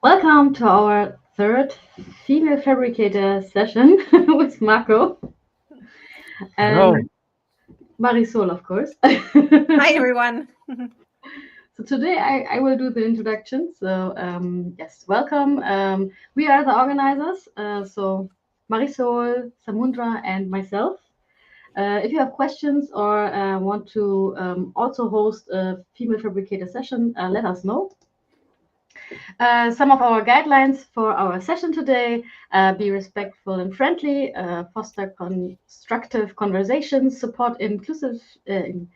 Welcome to our third female fabricator session with Marco Hello. and Marisol, of course. Hi, everyone. So today I will do the introduction. So yes, welcome. We are the organizers. So Marisol, Samundra, and myself. If you have questions or want to also host a female fabricator session, let us know. Some of our guidelines for our session today: be respectful and friendly, foster constructive conversations, support inclusivity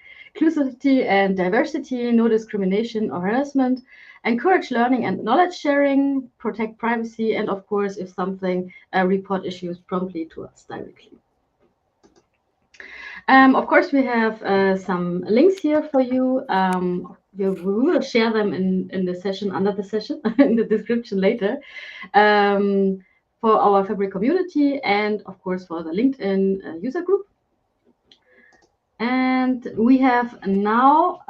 and diversity, no discrimination or harassment, encourage learning and knowledge sharing, protect privacy, and of course, if something, report issues promptly to us directly. Of course, we have some links here for you. We will share them in the session, under the session, in the description later, for our Fabric community and, of course, for the LinkedIn user group. And we have now,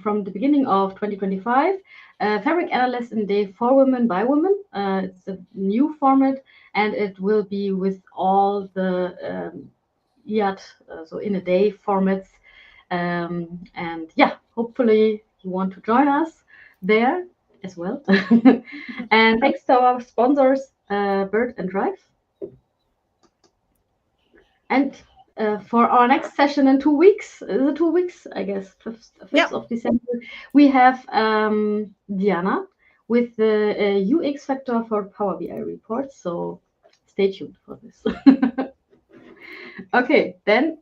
from the beginning of 2025, Fabric Analyst in Day for Women by Women. It's a new format, and it will be with all the IAT, so in a day formats. And yeah, hopefully you want to join us there as well. And thanks to our sponsors, Bird and Drive. And for our next session in 2 weeks, is it 2 weeks? I guess 5th of December, we have Diana with the UX factor for Power BI reports. So stay tuned for this. Okay, then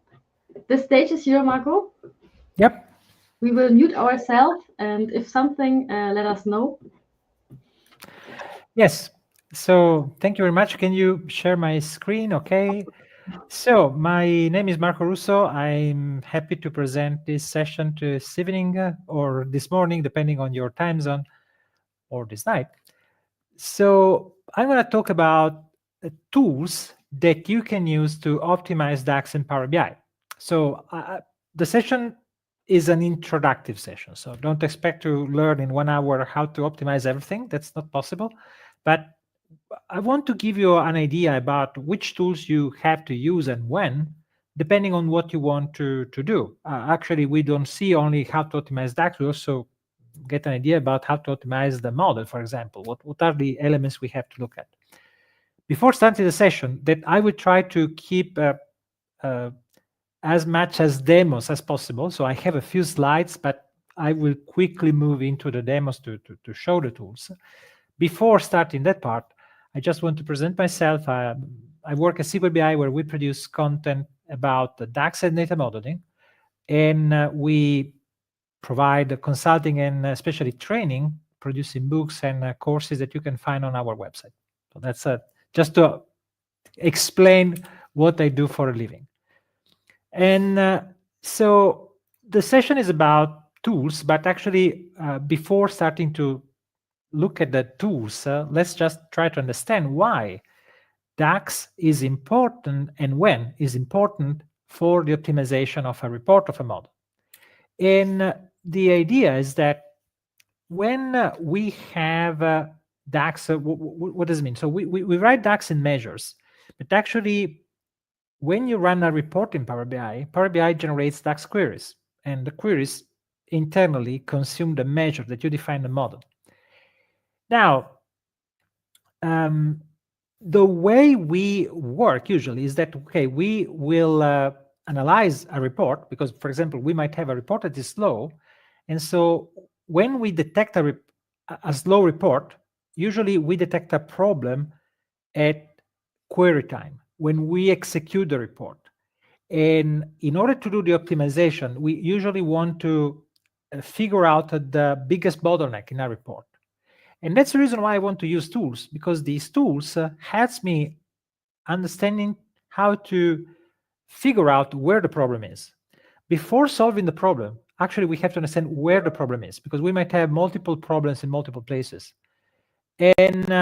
the stage is here, Marco. Yep. We will mute ourselves, and if something, let us know. Yes. So thank you very much. Can you share my screen? Okay. So my name is Marco Russo. I'm happy to present this session this evening or this morning, depending on your time zone, or this night. So I'm going to talk about tools that you can use to optimize DAX and Power BI. So the session is an introductory session. So don't expect to learn in 1 hour how to optimize everything. That's not possible. But I want to give you an idea about which tools you have to use and when, depending on what you want to do. Actually, we don't see only how to optimize DAX. We also get an idea about how to optimize the model, for example. What are the elements we have to look at? Before starting the session, that I will try to keep as much as demos as possible. So I have a few slides, but I will quickly move into the demos to show the tools. Before starting that part, I just want to present myself. I work at SQL BI, where we produce content about the DAX and data modeling, and we provide consulting and especially training, producing books and courses that you can find on our website. So that's just to explain what I do for a living. And so the session is about tools, but actually before starting to look at the tools, let's just try to understand why DAX is important and when is important for the optimization of a report of a model. And the idea is that when we have DAX, what does it mean? So we write DAX in measures, but actually when you run a report in Power BI generates DAX queries, and the queries internally consume the measure that you define the model. Now, the way we work usually is that, okay, we will analyze a report because, for example, we might have a report that is slow. And so when we detect a slow report, usually we detect a problem at query time when we execute the report. And in order to do the optimization, we usually want to figure out the biggest bottleneck in our report. And that's the reason why I want to use tools, because these tools helps me understanding how to figure out where the problem is. Before solving the problem, actually, we have to understand where the problem is, because we might have multiple problems in multiple places. And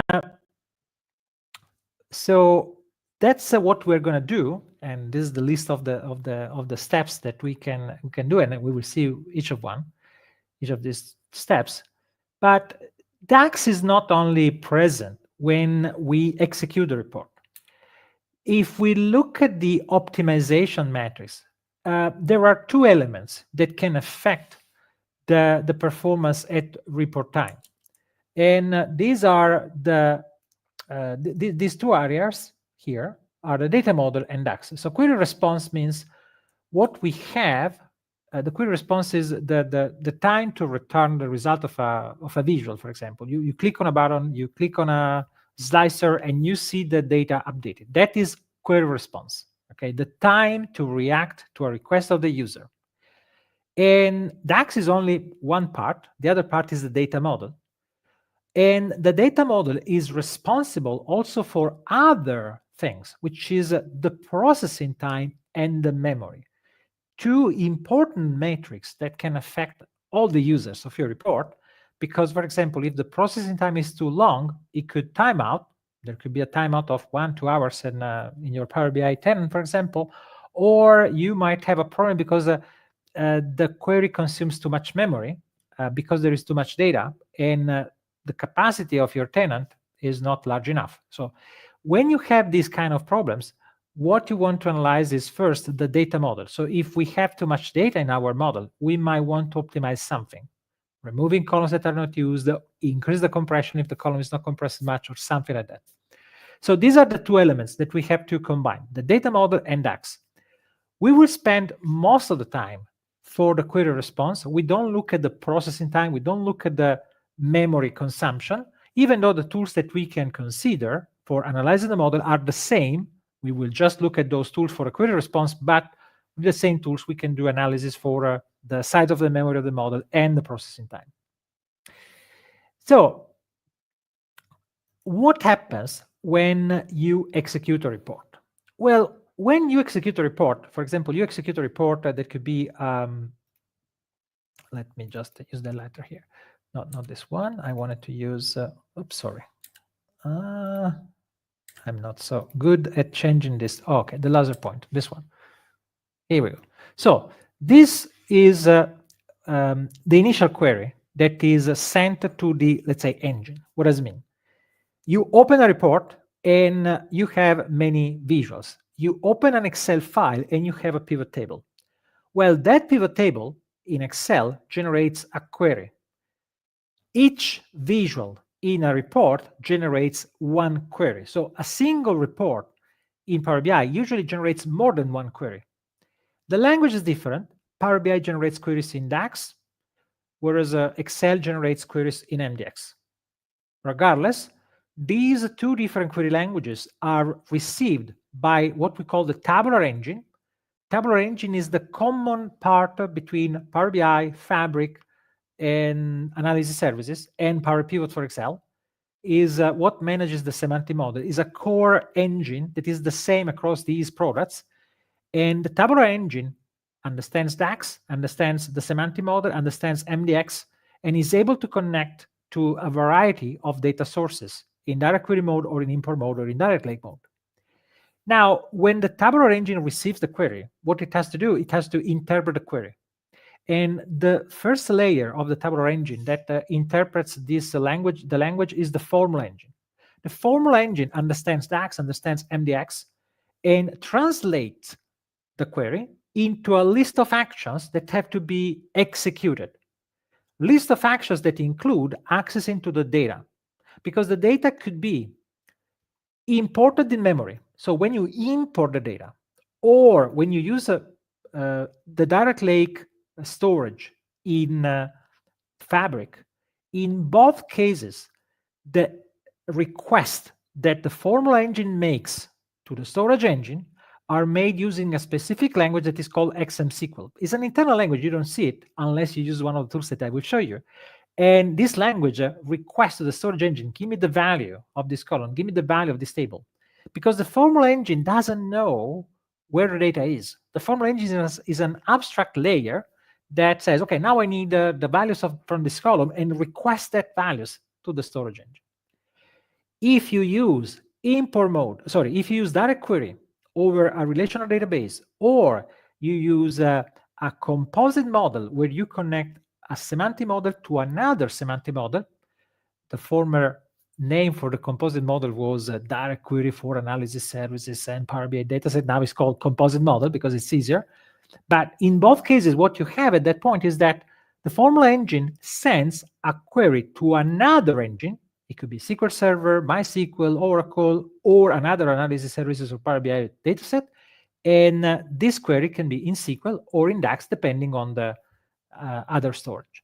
so that's what we're going to do. And this is the list of the steps that we can do, and we will see each of these steps. But DAX is not only present when we execute the report. If we look at the optimization matrix, there are two elements that can affect the performance at report time. And these are these two areas here are the data model and DAX. So query response means what we have. The query response is the time to return the result of a visual, for example. You click on a button, you click on a slicer, and you see the data updated. That is query response. Okay, the time to react to a request of the user. And DAX is only one part. The other part is the data model. And the data model is responsible also for other things, which is the processing time and the memory. Two important metrics that can affect all the users of your report, because, for example, if the processing time is too long, it could time out. There could be a timeout of 1-2 hours in your Power BI tenant, for example, or you might have a problem because the query consumes too much memory because there is too much data, and the capacity of your tenant is not large enough. So when you have these kind of problems, what you want to analyze is first the data model. So if we have too much data in our model, we might want to optimize something, removing columns that are not used, increase the compression if the column is not compressed much, or something like that. So these are the two elements that we have to combine, the data model and DAX. We will spend most of the time for the query response. We don't look at the processing time. We don't look at the memory consumption, even though the tools that we can consider for analyzing the model are the same. We will just look at those tools for a query response, but with the same tools, we can do analysis for the size of the memory of the model and the processing time. So what happens when you execute a report? Well, when you execute a report, for example, you execute a report that could be, let me just use the letter here. Not this one. I wanted to use, oops, sorry. I'm not so good at changing this. Oh, okay, the laser point, this one. Here we go. So this is the initial query that is sent to the, let's say, engine. What does it mean? You open a report and you have many visuals. You open an Excel file and you have a pivot table. Well, that pivot table in Excel generates a query. Each visual in a report generates one query. So a single report in Power BI usually generates more than one query. The language is different. Power BI generates queries in DAX, whereas Excel generates queries in MDX. Regardless, these two different query languages are received by what we call the tabular engine. Tabular engine is the common part between Power BI, Fabric, and analysis services, and Power Pivot for Excel, is what manages the semantic model, is a core engine that is the same across these products. And the tabular engine understands DAX, understands the semantic model, understands MDX, and is able to connect to a variety of data sources in direct query mode or in import mode or in direct lake mode. Now, when the tabular engine receives the query, what it has to do, it has to interpret the query. And the first layer of the tabular engine that interprets this language, the language is the formula engine. The formula engine understands DAX, understands MDX, and translates the query into a list of actions that have to be executed. List of actions that include accessing to the data, because the data could be imported in memory. So when you import the data, or when you use the direct lake storage in Fabric, in both cases, the request that the formula engine makes to the storage engine are made using a specific language that is called XMSQL. It's an internal language. You don't see it unless you use one of the tools that I will show you. And this language requests to the storage engine, give me the value of this column, give me the value of this table. Because the formula engine doesn't know where the data is. The formula engine is an abstract layer that says, okay, now I need the values from this column, and request that values to the storage engine. If you use import mode, if you use direct query over a relational database, or you use a composite model where you connect a semantic model to another semantic model. The former name for the composite model was Direct Query for Analysis Services and Power BI Dataset. Now it's called composite model because it's easier. But in both cases, what you have at that point is that the formula engine sends a query to another engine. It could be SQL Server, MySQL, Oracle, or another analysis services or Power BI dataset. And this query can be in SQL or in DAX, depending on the other storage.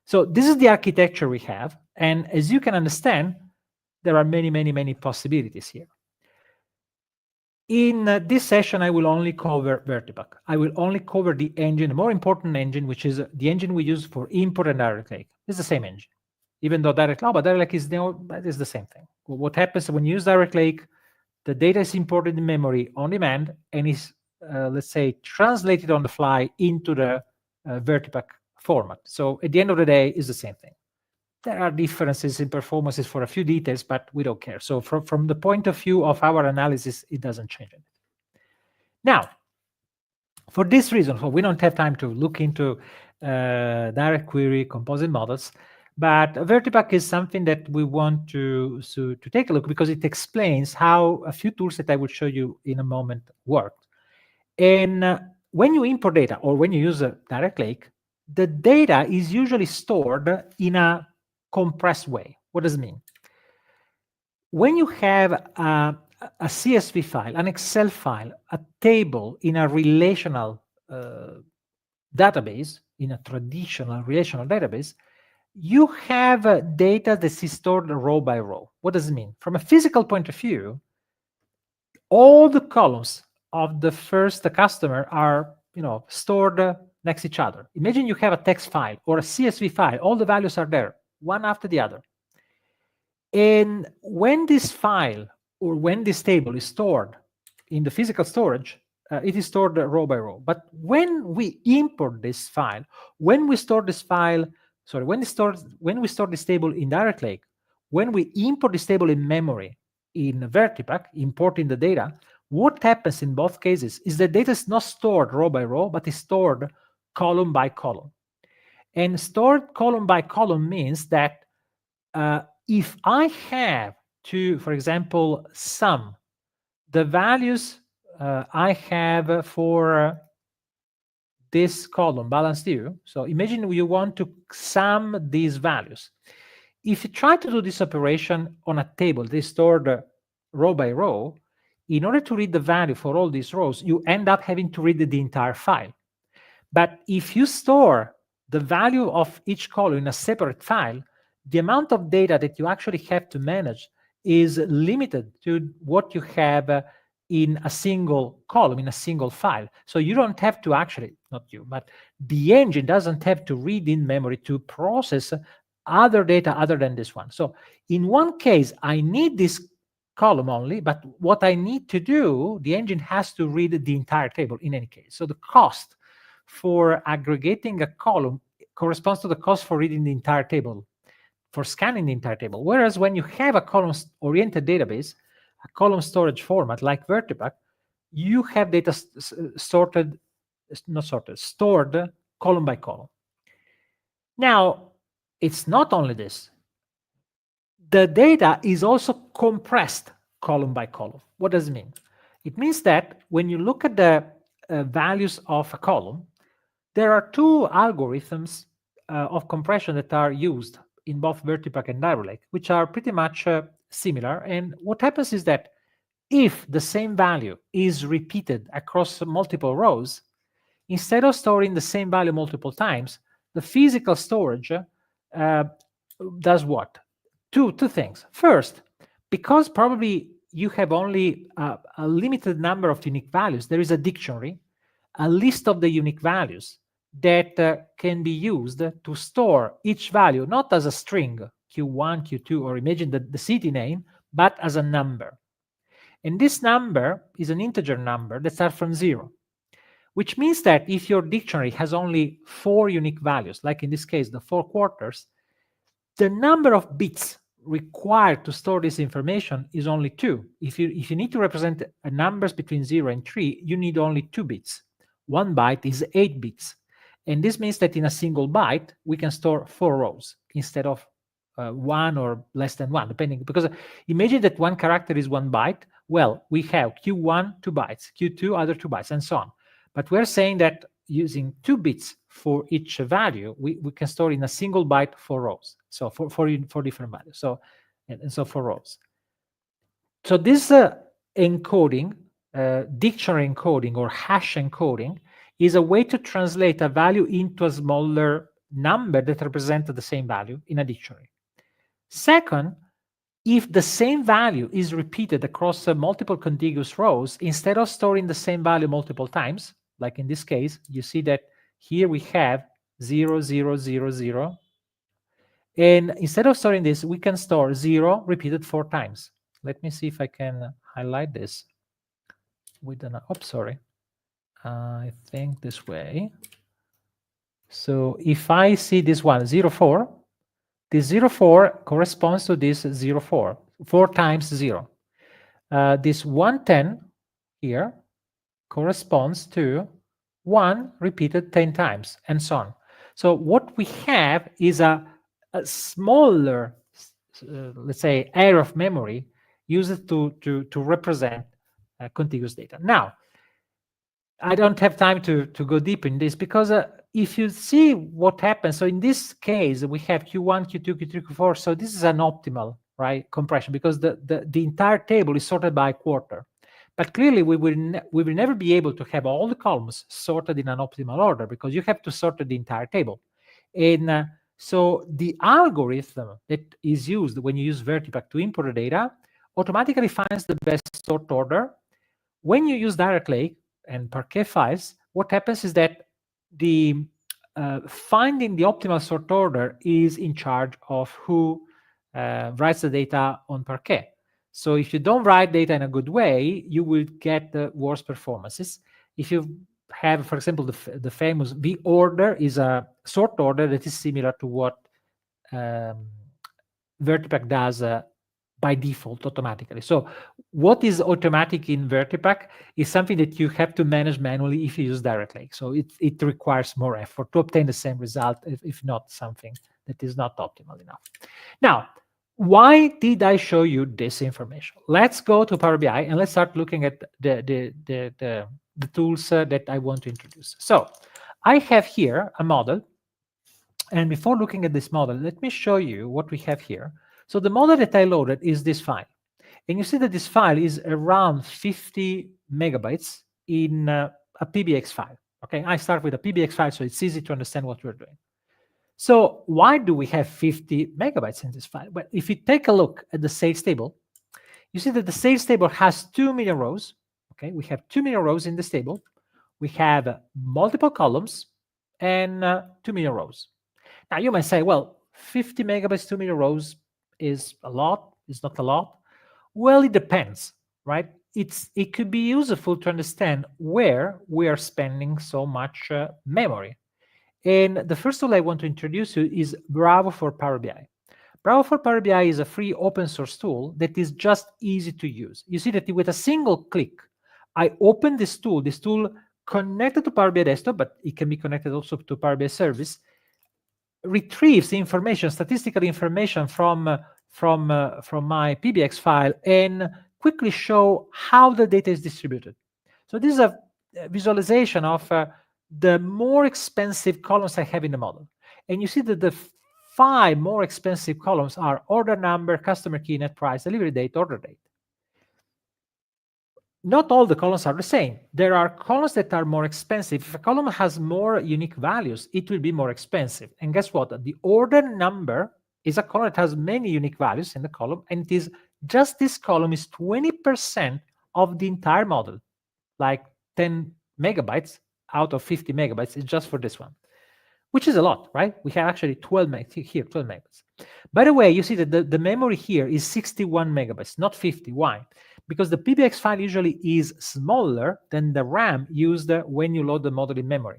So this is the architecture we have. And as you can understand, there are many, many, many possibilities here. In this session, I will only cover Vertipack. I will only cover the engine, the more important engine, which is the engine we use for import and direct lake. It's the same engine, even though direct lake is the same thing. What happens when you use direct lake? The data is imported in memory on demand and is, let's say, translated on the fly into the Vertipack format. So at the end of the day, it's the same thing. There are differences in performances for a few details, but we don't care. So from the point of view of our analysis, it doesn't change anything. Now, for this reason, we don't have time to look into direct query composite models, but Vertipack is something that we want to take a look because it explains how a few tools that I will show you in a moment work. And when you import data or when you use a direct lake, the data is usually stored in a compressed way. What does it mean? When you have a CSV file, an Excel file, a table in a relational database, in a traditional relational database, you have data that is stored row by row. What does it mean? From a physical point of view, all the columns of the first customer are stored next to each other. Imagine you have a text file or a CSV file. All the values are there, one after the other. And when this file or when this table is stored in the physical storage, it is stored row by row. But when we import this file, when we store this file, when we store this table in direct lake, when we import this table in memory in Vertipack, importing the data, what happens in both cases is the data is not stored row by row, but is stored column by column. And stored column by column means that if I have to, for example, sum the values I have for this column, balance due. So imagine you want to sum these values. If you try to do this operation on a table, they stored row by row, in order to read the value for all these rows, you end up having to read the entire file. But if you store the value of each column in a separate file, the amount of data that you actually have to manage is limited to what you have in a single column, in a single file. So you don't have to actually, not you, but the engine doesn't have to read in memory to process other data other than this one. So in one case, I need this column only, but what I need to do, the engine has to read the entire table in any case. So the cost for aggregating a column corresponds to the cost for reading the entire table, for scanning the entire table. Whereas when you have a column-oriented database, a column storage format like Vertipack, you have data stored column by column. Now, it's not only this. The data is also compressed column by column. What does it mean? It means that when you look at the values of a column, there are two algorithms of compression that are used in both Vertipack and direct lake, which are pretty much similar. And what happens is that if the same value is repeated across multiple rows, instead of storing the same value multiple times, the physical storage does what? Two things. First, because probably you have only a limited number of unique values, there is a dictionary, a list of the unique values that can be used to store each value, not as a string, Q1, Q2, or imagine the city name, but as a number. And this number is an integer number that starts from 0, which means that if your dictionary has only 4 unique values, like in this case, the 4 quarters, the number of bits required to store this information is only 2. If you need to represent numbers between 0 and 3, you need only 2 bits. 1 byte is 8 bits. And this means that in a single byte, we can store 4 rows instead of 1 or less than 1, depending, because imagine that one character is 1 byte. Well, we have Q1, 2 bytes, Q2, other 2 bytes, and so on. But we're saying that using 2 bits for each value, we can store in a single byte 4 rows. So for different values. So, and so 4 rows. So this encoding, dictionary encoding or hash encoding, is a way to translate a value into a smaller number that represents the same value in a dictionary. Second, if the same value is repeated across multiple contiguous rows, instead of storing the same value multiple times, like in this case, you see that here we have 0, 0, 0, 0. And instead of storing this, we can store 0 repeated 4 times. Let me see if I can highlight this with an, oops, sorry. I think this way. So if I see this one, 0, 4, this 0, 4 corresponds to this 0, 4, 4 times 0. This 110 here corresponds to 1 repeated 10 times, and so on. So what we have is a smaller, let's say, area of memory used to represent contiguous data. Now, I don't have time to go deep in this, because if you see what happens, so in this case, we have Q1, Q2, Q3, Q4. So this is an optimal, right, compression, because the entire table is sorted by quarter. But clearly, we will never be able to have all the columns sorted in an optimal order, because you have to sort the entire table. And so the algorithm that is used when you use Vertipack to import the data automatically finds the best sort order. When you use Direct Lake and Parquet files, what happens is that the finding the optimal sort order is in charge of who writes the data on Parquet. So if you don't write data in a good way, you will get the worst performances. If you have, for example, the famous V order is a sort order that is similar to what Vertipack does by default automatically. So what is automatic in Vertipack is something that you have to manage manually if you use Direct Lake. So it requires more effort to obtain the same result, if not something that is not optimal enough. Now, why did I show you this information? Let's go to Power BI and let's start looking at the tools that I want to introduce. So I have here a model. And before looking at this model, let me show you what we have here. So the model that I loaded is this file. And you see that this file is around 50 megabytes in a PBX file. Okay, I start with a PBX file, so it's easy to understand what we're doing. So why do we have 50 megabytes in this file? Well, if you take a look at the sales table, you see that the sales table has 2 million rows. Okay, we have 2 million rows in this table. We have multiple columns and 2 million rows. Now you might say, well, 50 megabytes, 2 million rows is a lot, is not a lot. Well, it depends, right? It could be useful to understand where we are spending so much memory. And the first tool I want to introduce you is Bravo for Power BI. Bravo for Power BI is a free open source tool that is just easy to use. You see that with a single click, I open this tool connected to Power BI Desktop, but it can be connected also to Power BI Service, retrieves information, statistical information from my PBX file and quickly show how the data is distributed. So this is a visualization of the more expensive columns I have in the model. And you see that the 5 more expensive columns are order number, customer key, net price, delivery date, order date. Not all the columns are the same. There are columns that are more expensive. If a column has more unique values, it will be more expensive. And guess what? The order number is a column that has many unique values in the column, and it is just this column is 20% of the entire model, like 10 megabytes out of 50 megabytes is just for this one, which is a lot, right? We have actually 12 megabytes here, 12 megabytes. By the way, you see that the memory here is 61 megabytes, not 50. Why? Because the PBX file usually is smaller than the RAM used when you load the model in memory.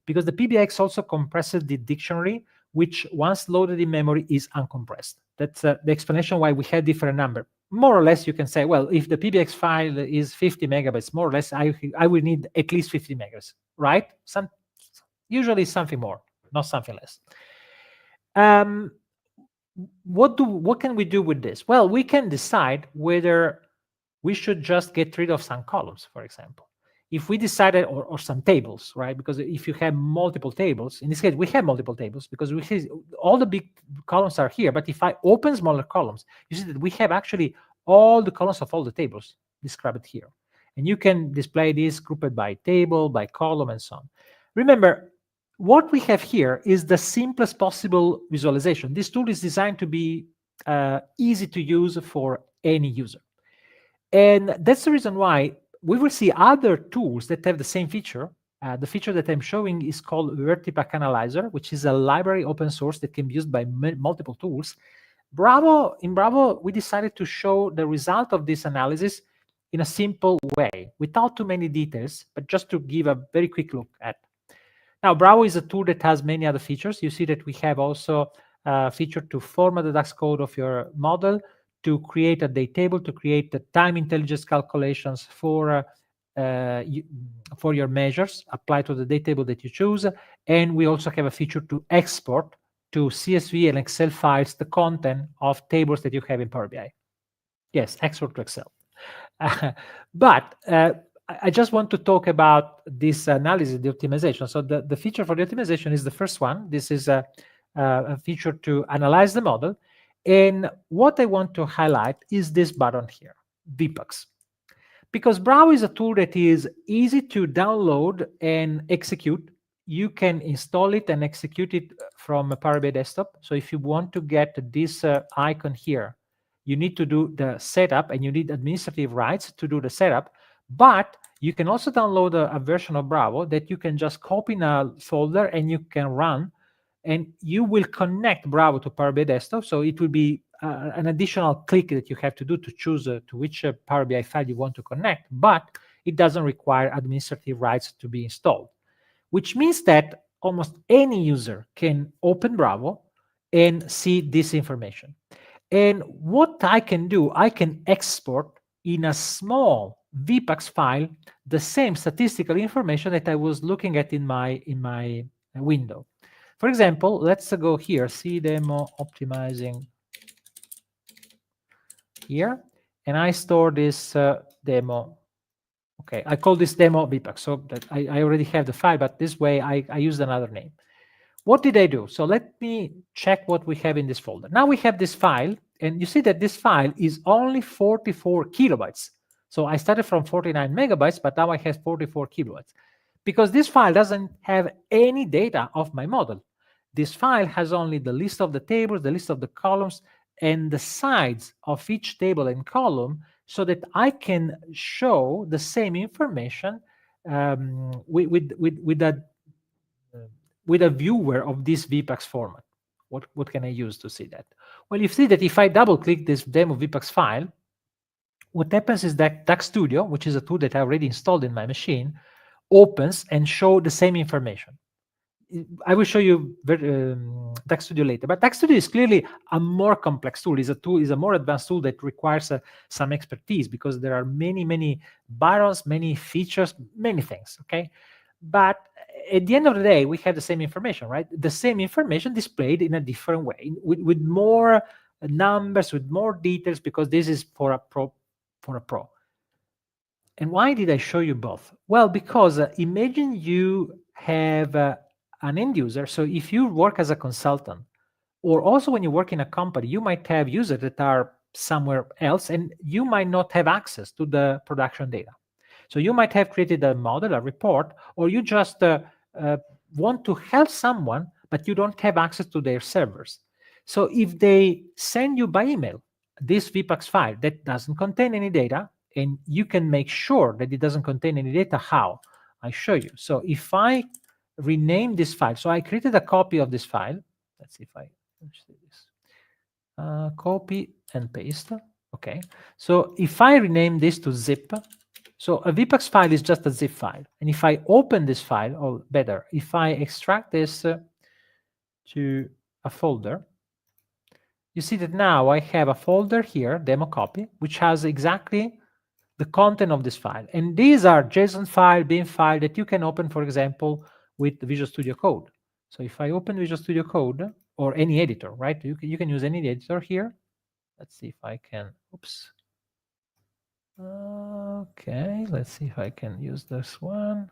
Because the PBX also compresses the dictionary, which once loaded in memory is uncompressed. That's the explanation why we have different number. More or less, you can say, well, if the PBX file is 50 megabytes, more or less, I will need at least 50 megabytes, right? Usually something more, not something less. What can we do with this? Well, we can decide whether we should just get rid of some columns, for example. If we decided, or some tables, right? Because if you have multiple tables, in this case, we have multiple tables because we see all the big columns are here. But if I open smaller columns, you see that we have actually all the columns of all the tables described here. And you can display this grouped by table, by column, and so on. Remember, what we have here is the simplest possible visualization. This tool is designed to be easy to use for any user. And that's the reason why we will see other tools that have the same feature. The feature that I'm showing is called Vertipack Analyzer, which is a library open source that can be used by multiple tools. In Bravo, we decided to show the result of this analysis in a simple way, without too many details, but just to give a very quick look at. Now, Bravo is a tool that has many other features. You see that we have also a feature to format the DAX code of your model, to create a date table, to create the time intelligence calculations for your measures applied to the date table that you choose. And we also have a feature to export to CSV and Excel files the content of tables that you have in Power BI. Yes, export to Excel. But I just want to talk about this analysis, the optimization. So the feature for the optimization is the first one. This is a feature to analyze the model. And what I want to highlight is this button here, VPAX. Because Bravo is a tool that is easy to download and execute. You can install it and execute it from a Power BI desktop. So if you want to get this icon here, you need to do the setup and you need administrative rights to do the setup. But you can also download a version of Bravo that you can just copy in a folder and you can run, and you will connect Bravo to Power BI desktop. So it will be an additional click that you have to do to choose to which Power BI file you want to connect, but it doesn't require administrative rights to be installed, which means that almost any user can open Bravo and see this information. And what I can do, I can export in a small VPAX file the same statistical information that I was looking at in my window. For example, let's go here, see demo optimizing here, and I store this demo. Okay, I call this demo VPAX, so that I already have the file, but this way I used another name. What did I do? So let me check what we have in this folder. Now we have this file, and you see that this file is only 44 kilobytes. So I started from 49 megabytes, but now I have 44 kilobytes. Because this file doesn't have any data of my model. This file has only the list of the tables, the list of the columns, and the sides of each table and column, so that I can show the same information with a viewer of this VPAX format. What can I use to see that? Well, you see that if I double click this demo VPAX file, what happens is that DAX Studio, which is a tool that I already installed in my machine, opens and show the same information. I will show you DAX Studio later, but DAX Studio is clearly a more complex tool. Is a more advanced tool that requires some expertise, because there are many buttons, many features, many things. Okay, but at the end of the day, we have the same information, right? The same information displayed in a different way, with more numbers, with more details, because this is for a pro. And why did I show you both? Well, because imagine you have an end user. So if you work as a consultant, or also when you work in a company, you might have users that are somewhere else, and you might not have access to the production data. So you might have created a model, a report, or you just want to help someone, but you don't have access to their servers. So if they send you by email this VPAX file that doesn't contain any data, and you can make sure that it doesn't contain any data, how? I show you. So if I rename this file, so I created a copy of this file. Let's see if I see this. Copy and paste. Okay. So if I rename this to zip, so a VPAX file is just a zip file. And if I open this file, or better, if I extract this to a folder, you see that now I have a folder here, demo copy, which has exactly the content of this file. And these are JSON file, bin file that you can open, for example, with the Visual Studio Code. So if I open Visual Studio Code or any editor, right? You can use any editor here. Let's see if I can, oops. Okay, let's see if I can use this one.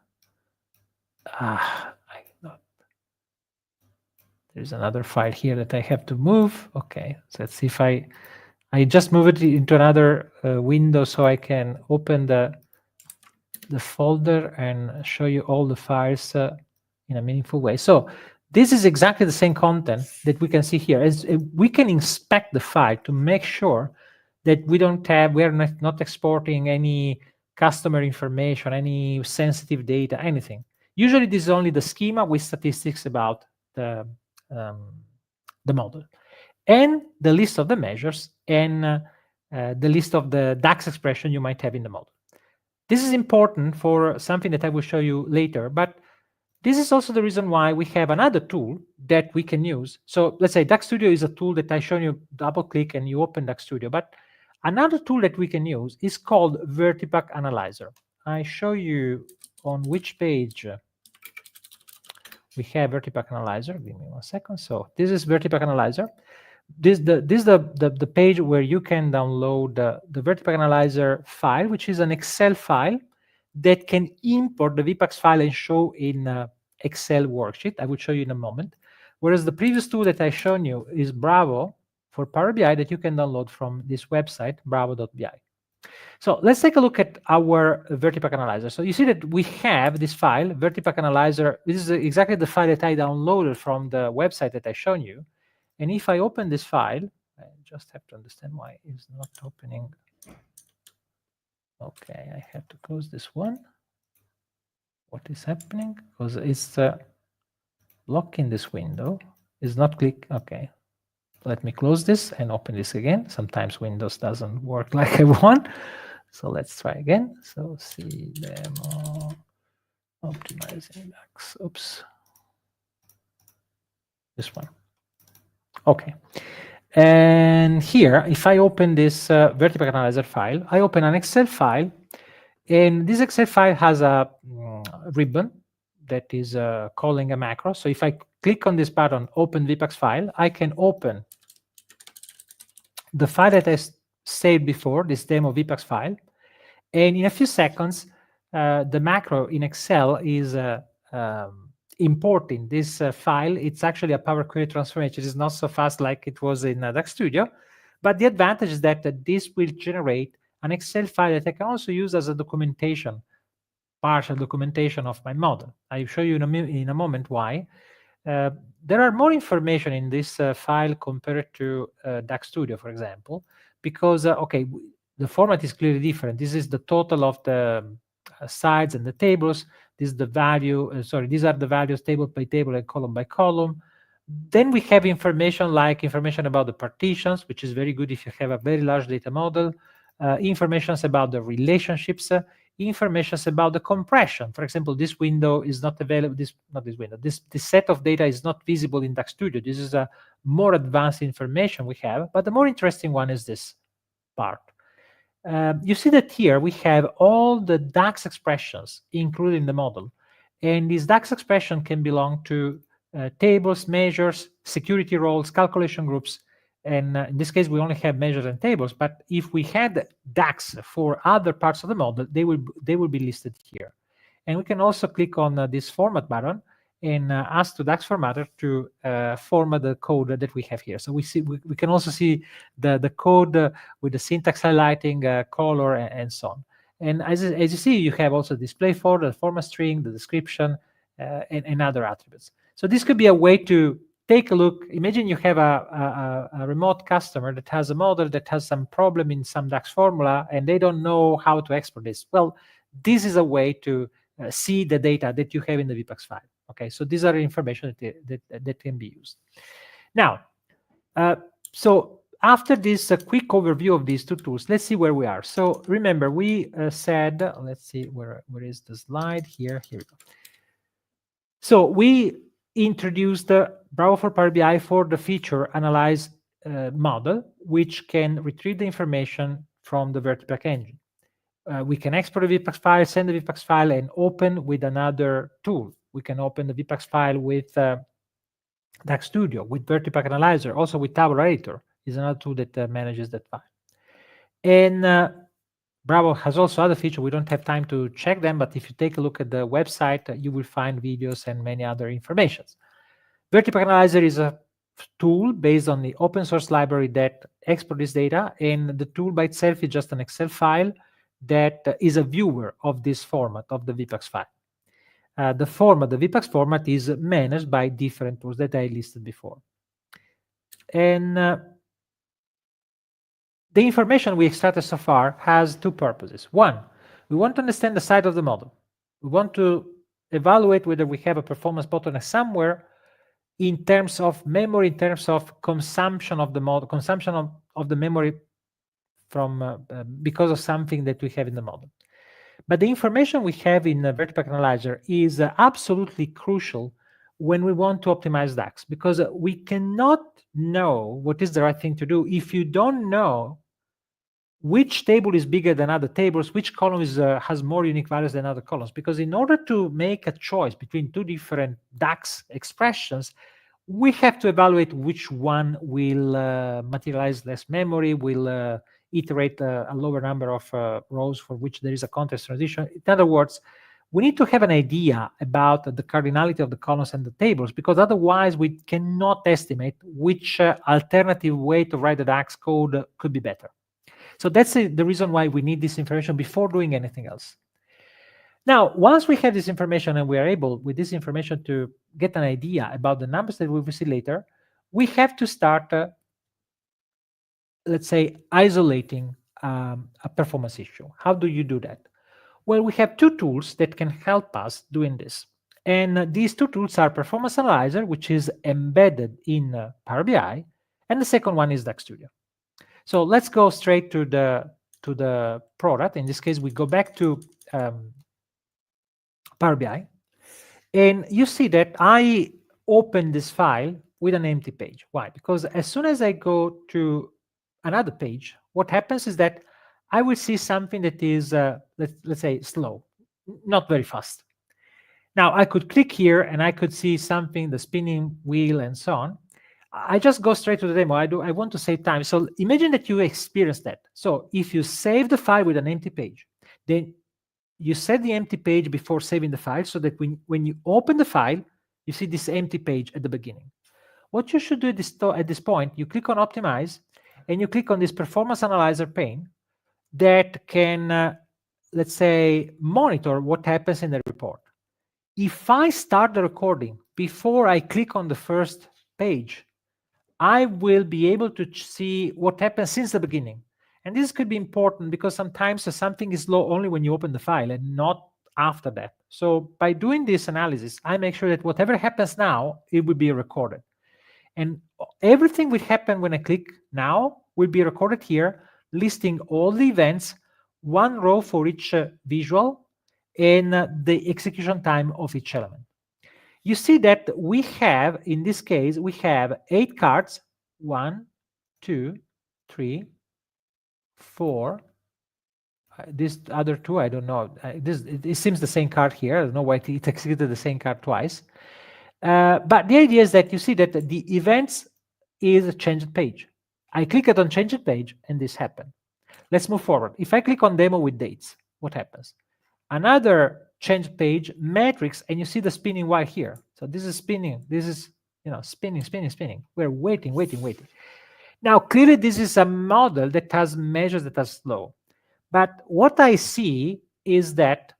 There's another file here that I have to move. Okay, so let's see if I just move it into another window so I can open the folder and show you all the files in a meaningful way. So this is exactly the same content that we can see here. As we can inspect the file to make sure that we are not exporting any customer information, any sensitive data, anything. Usually this is only the schema with statistics about the model, and the list of the measures, and the list of the DAX expression you might have in the model. This is important for something that I will show you later, but this is also the reason why we have another tool that we can use. So let's say DAX Studio is a tool that I show you, double click and you open DAX Studio, but another tool that we can use is called Vertipack Analyzer. I show you on which page we have Vertipack Analyzer. Give me 1 second. So this is Vertipack Analyzer. This is the page where you can download the Vertipack Analyzer file, which is an Excel file that can import the VPAX file and show in Excel worksheet. I will show you in a moment. Whereas the previous tool that I've shown you is Bravo for Power BI that you can download from this website, bravo.bi. So let's take a look at our Vertipack Analyzer. So you see that we have this file, Vertipack Analyzer. This is exactly the file that I downloaded from the website that I've shown you. And if I open this file, I just have to understand why it's not opening. Okay, I have to close this one. What is happening? Because it's blocking this window. It's not click. Okay, let me close this and open this again. Sometimes Windows doesn't work like I want. So let's try again. So see demo optimizing DAX. Oops. This one. Okay. And here, if I open this Vertipack Analyzer file, I open an Excel file, and this Excel file has a ribbon that is calling a macro. So if I click on this button, Open VPAX file, I can open the file that I saved before, this demo VPAX file, and in a few seconds, the macro in Excel is importing this file. It's actually a Power Query transformation. It's not so fast like it was in DAX Studio, but the advantage is that this will generate an Excel file that I can also use as a documentation, partial documentation of my model. I'll show you in a moment why. There are more information in this file compared to DAX Studio, for example, because, okay, the format is clearly different. This is the total of the sides and the tables. This is the value, these are the values table by table and column by column. Then we have information like information about the partitions, which is very good if you have a very large data model, information about the relationships, information about the compression. For example, this window is not available, this set of data is not visible in DAX Studio. This is a more advanced information we have, but the more interesting one is this part. You see that here we have all the DAX expressions included in the model. And this DAX expression can belong to tables, measures, security roles, calculation groups. And in this case, we only have measures and tables. But if we had DAX for other parts of the model, they will be listed here. And we can also click on this format button and ask the DAX formatter to format the code that we have here. So we can also see the code with the syntax highlighting, color, and so on. And as you see, you have also display folder, the format string, the description, and other attributes. So this could be a way to take a look. Imagine you have a remote customer that has a model that has some problem in some DAX formula, and they don't know how to export this. Well, this is a way to see the data that you have in the VPAX file. Okay, so these are information that can be used. Now, so after this quick overview of these two tools, let's see where we are. So remember, we said, let's see, where is the slide? Here we go. So we introduced Bravo for Power BI for the feature analyze model, which can retrieve the information from the Vertipack engine. We can export a VPAX file, send the VPAX file, and open with another tool. We can open the VPAX file with DAX Studio, with VertiPack Analyzer, also with Tabulator is another tool that manages that file. And Bravo has also other features. We don't have time to check them, but if you take a look at the website, you will find videos and many other informations. VertiPack Analyzer is a tool based on the open source library that exports this data, and the tool by itself is just an Excel file that is a viewer of this format of the VPAX file. The VPAX format is managed by different tools that I listed before. And the information we extracted so far has two purposes. One, we want to understand the size of the model. We want to evaluate whether we have a performance bottleneck somewhere in terms of memory, in terms of consumption of the model, consumption of the memory from because of something that we have in the model. But the information we have in the VertiPack Analyzer is absolutely crucial when we want to optimize DAX, because we cannot know what is the right thing to do if you don't know which table is bigger than other tables, which column has more unique values than other columns. Because in order to make a choice between two different DAX expressions, we have to evaluate which one will materialize less memory, will iterate a lower number of rows for which there is a context transition. In other words, we need to have an idea about the cardinality of the columns and the tables, because otherwise we cannot estimate which alternative way to write the DAX code could be better. So that's the reason why we need this information before doing anything else. Now, once we have this information and we are able with this information to get an idea about the numbers that we will see later, we have to start, let's say, isolating a performance issue. How do you do that? Well, we have two tools that can help us doing this. And these two tools are Performance Analyzer, which is embedded in Power BI, and the second one is DAX Studio. So let's go straight to the product. In this case, we go back to Power BI, and you see that I open this file with an empty page. Why? Because as soon as I go to another page, what happens is that I will see something that is, let's say, slow, not very fast. Now, I could click here and I could see something, the spinning wheel and so on. I just go straight to the demo. I want to save time. So imagine that you experience that. So if you save the file with an empty page, then you set the empty page before saving the file, so that when you open the file, you see this empty page at the beginning. What you should do at this point, you click on Optimize, and you click on this Performance Analyzer pane that can, let's say, monitor what happens in the report. If I start the recording before I click on the first page, I will be able to see what happens since the beginning. And this could be important because sometimes something is slow only when you open the file and not after that. So by doing this analysis, I make sure that whatever happens now, it will be recorded. And everything will happen when I click now will be recorded here, listing all the events, one row for each visual, and the execution time of each element. You see that we have, in this case, we have 8 cards, 1, 2, 3, 4. This other 2, I don't know. It seems the same card here. I don't know why it executed the same card twice. But the idea is that you see that the events is a changed page. I click it on changed page, and this happened. Let's move forward. If I click on demo with dates, what happens? Another change page, metrics, and you see the spinning wheel here. So this is spinning. This is, spinning. We're waiting. Now, clearly, this is a model that has measures that are slow. But what I see is that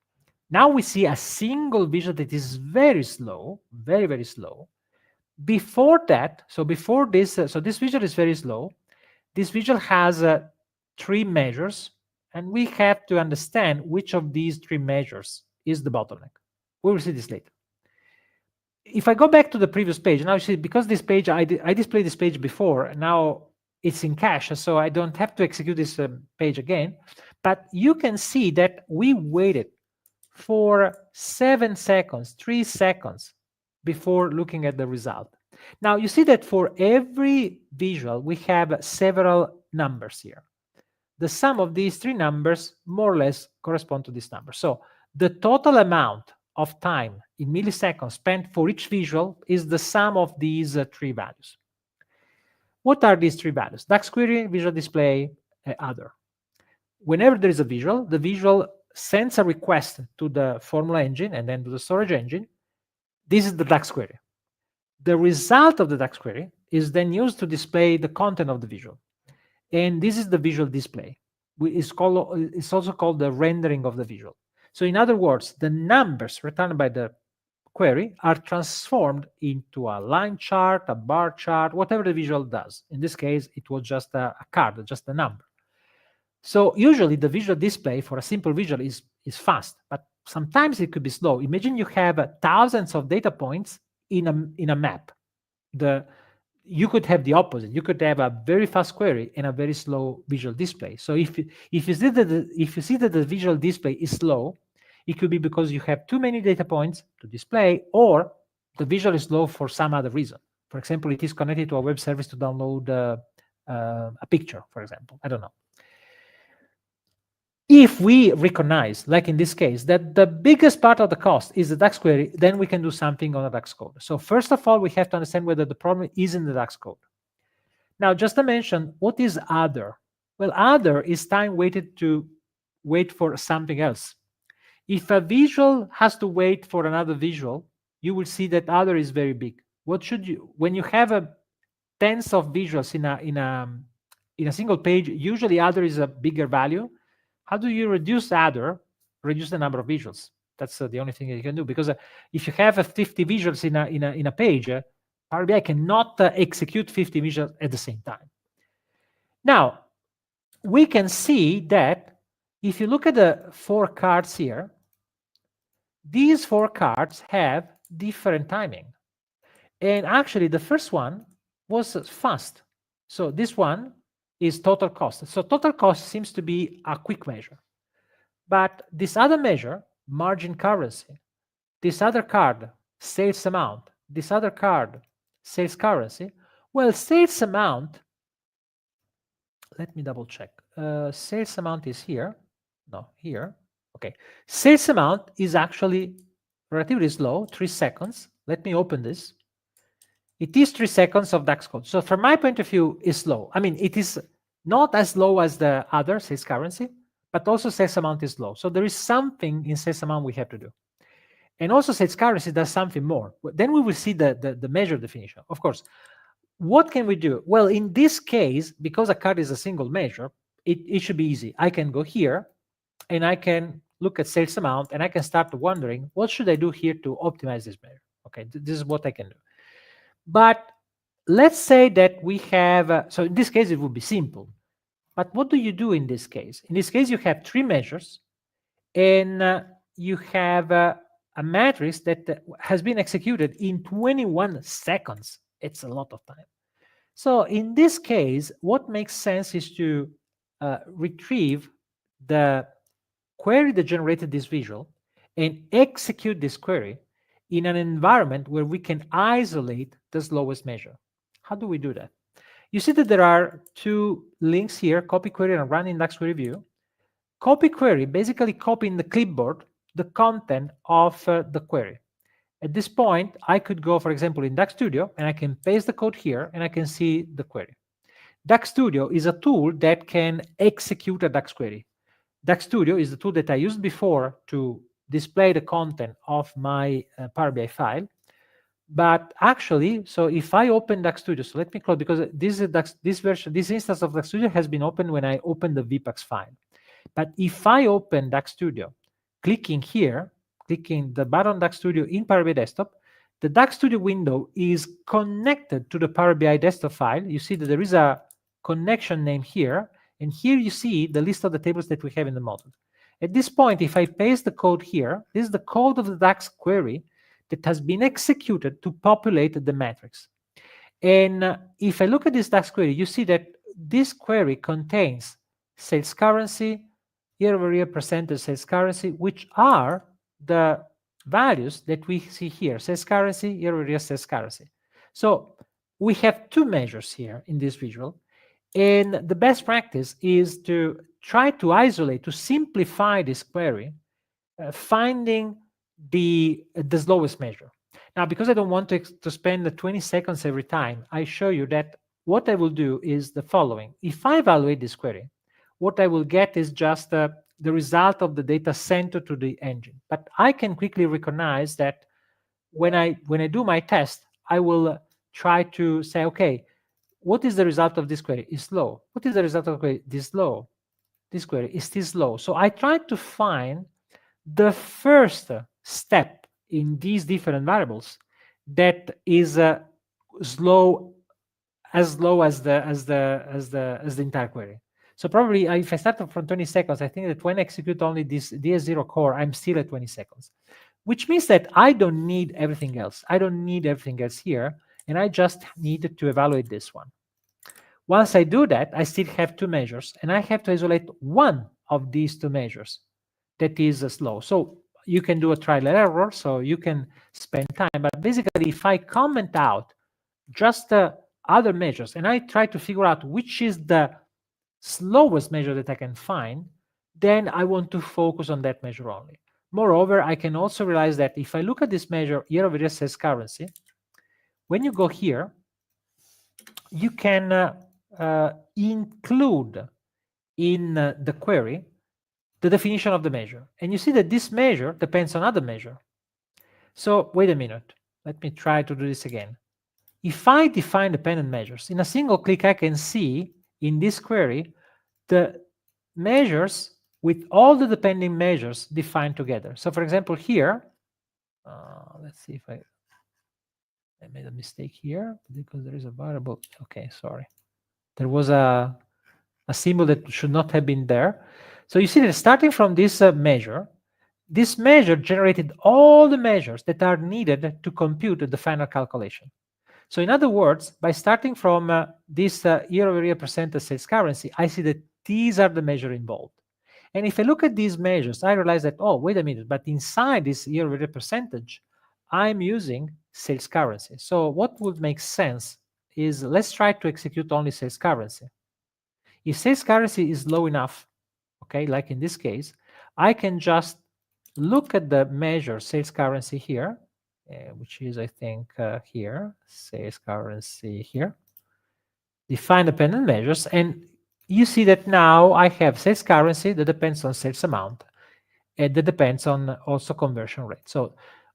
now we see a single visual that is very slow, very, very slow. Before that, so before this, so this visual is very slow. This visual has 3 measures, and we have to understand which of these 3 measures is the bottleneck. We will see this later. If I go back to the previous page, now you see, because this page, I displayed this page before, and now it's in cache, so I don't have to execute this page again. But you can see that we waited for 7 seconds, 3 seconds before looking at the result. Now you see that for every visual, we have several numbers here. The sum of these 3 numbers more or less correspond to this number. So the total amount of time in milliseconds spent for each visual is the sum of these three values. What are these three values? DAX query, visual display, other. Whenever there is a visual, the visual sends a request to the formula engine and then to the storage engine. This is the DAX query. The result of the DAX query is then used to display the content of the visual. And this is the visual display. It's also called the rendering of the visual. So in other words, the numbers returned by the query are transformed into a line chart, a bar chart, whatever the visual does. In this case, it was just a card, just a number. So usually the visual display for a simple visual is fast, but sometimes it could be slow. Imagine you have thousands of data points in a map. You could have the opposite. You could have a very fast query and a very slow visual display. So if you see that the visual display is slow, it could be because you have too many data points to display, or the visual is slow for some other reason. For example, it is connected to a web service to download a picture, for example. I don't know. If we recognize, like in this case, that the biggest part of the cost is the DAX query, then we can do something on the DAX code. So first of all, we have to understand whether the problem is in the DAX code. Now, just to mention, what is other? Well, other is time wait for something else. If a visual has to wait for another visual, you will see that other is very big. When you have tens of visuals in a single page, usually other is a bigger value. How do you reduce other? Reduce the number of visuals. That's the only thing that you can do, because if you have 50 visuals in a page, Power BI cannot execute 50 visuals at the same time. Now, we can see that if you look at the 4 cards here, these 4 cards have different timing. And actually, the first one was fast. So this one is total cost. So total cost seems to be a quick measure. But this other measure, margin currency, this other card, sales amount, this other card, sales currency, well, sales amount, let me double check. Sales amount is here. No, here. Okay. Sales amount is actually relatively slow, 3 seconds. Let me open this. It is 3 seconds of DAX code. So from my point of view, it's slow. I mean, it is not as low as the other sales currency, but also sales amount is low. So there is something in sales amount we have to do. And also sales currency does something more. Then we will see the measure definition. Of course, what can we do? Well, in this case, because a card is a single measure, it should be easy. I can go here and I can look at sales amount and I can start wondering, what should I do here to optimize this measure? Okay, this is what I can do. But let's say that we have, so in this case, it would be simple. But what do you do in this case? In this case, you have 3 measures and you have a matrix that has been executed in 21 seconds. It's a lot of time. So in this case, what makes sense is to retrieve the query that generated this visual and execute this query in an environment where we can isolate the slowest measure. How do we do that? You see that there are 2 links here, copy query and run in DAX query view. Copy query, basically copy in the clipboard the content of the query. At this point, I could go, for example, in DAX Studio, and I can paste the code here, and I can see the query. DAX Studio is a tool that can execute a DAX query. DAX Studio is the tool that I used before to display the content of my Power BI file. But actually, so if I open DAX Studio, so let me close, because this instance of DAX Studio has been opened when I opened the VPAX file. But if I open DAX Studio, clicking here, clicking the button DAX Studio in Power BI Desktop, the DAX Studio window is connected to the Power BI Desktop file. You see that there is a connection name here, and here you see the list of the tables that we have in the model. At this point, if I paste the code here, this is the code of the DAX query that has been executed to populate the matrix. And if I look at this DAX query, you see that this query contains sales currency, year-over-year percentage sales currency, which are the values that we see here, sales currency, year-over-year sales currency. So we have 2 measures here in this visual. And the best practice is to try to isolate, to simplify this query, finding the slowest measure. Now, because I don't want to spend the 20 seconds every time, I show you that what I will do is the following. If I evaluate this query, what I will get is just the result of the data sent to the engine. But I can quickly recognize that when I do my test, I will try to say, okay, what is the result of this query? Is slow. What is the result of the query? This slow. This query is still slow. So I try to find the first step in these different variables that is slow as the entire query. So probably if I start from 20 seconds, I think that when I execute only this DS0 core, I'm still at 20 seconds, which means that I don't need everything else. I don't need everything else here, and I just need to evaluate this one. Once I do that, I still have two measures, and I have to isolate one of these two measures that is slow. So you can do a trial and error, so you can spend time. But basically, if I comment out just other measures, and I try to figure out which is the slowest measure that I can find, then I want to focus on that measure only. Moreover, I can also realize that if I look at this measure, year-over-year sales currency, when you go here, you can include in the query the definition of the measure. And you see that this measure depends on other measure. So wait a minute. Let me try to do this again. If I define dependent measures, in a single click, I can see in this query the measures with all the depending measures defined together. So for example, here, let's see if I made a mistake here because there is a variable. Okay, sorry. There was a symbol that should not have been there. So you see that starting from this measure generated all the measures that are needed to compute the final calculation. So in other words, by starting from this year-over-year percent of sales currency, I see that these are the measures involved. And if I look at these measures, I realize that, oh, wait a minute, but inside this year-over-year percentage, I'm using sales currency. So what would make sense is let's try to execute only sales currency. If sales currency is low enough, okay, like in this case, I can just look at the measure sales currency here, which is, I think, here, sales currency here, define dependent measures, and you see that now I have sales currency that depends on sales amount, and that depends on also conversion rate. So